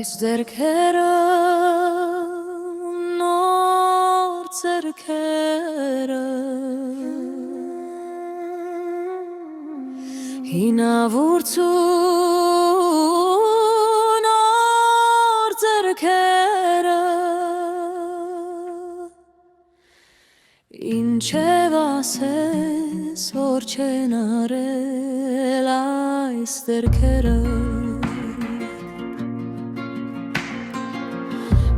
Այս ձեռքերը նոր ձեռքերը հինավուրցուն նոր ձեռքերը ինչև ասես որ չեն արել այս ձեռքերը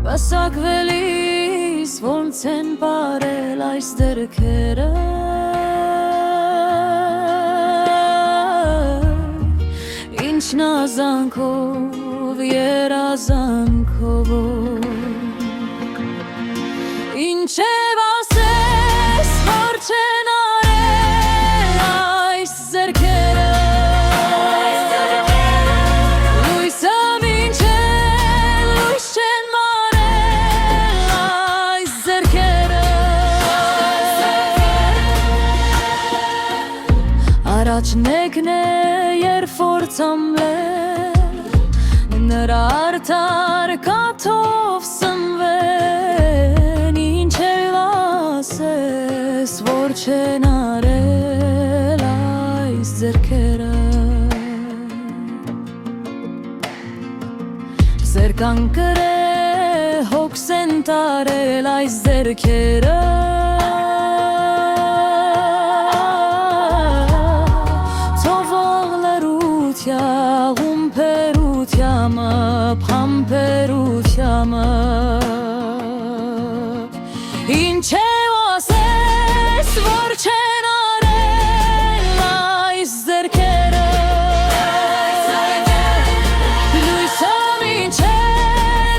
Բասակվելիս ոնց են պարել այս ձեռքերը Ինչ նազանքով, երազանքով Ինչև ասես որ չեն արել այս ձեռքերը Լույսը մինչև լույս չեն Առաջնեկն է երբ փորձամվել նրա արդար կաթով սնվեն ինչև ասես որ չեն արել այս ձեռքերը Զերկան կրե հոգս են տարել այս ձեռքերը Փամփերությամը Ինչև ասես որ չեն արել այս ձեռքերը Լույսը մինչև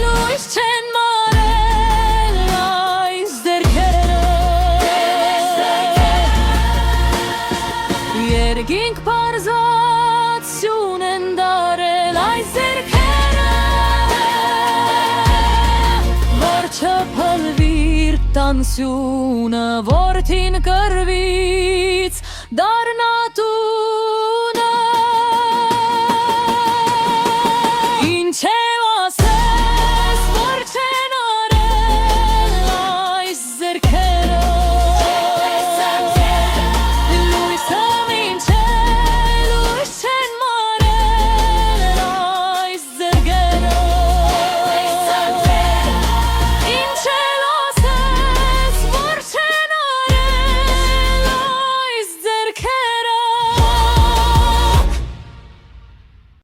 լույս չեն մարել այս ձեռքերը Երկինք պարզած սյուն են դարել այս ձեռքերը Չփլվիր տանսյունը, որդին կրվից դարնա տունը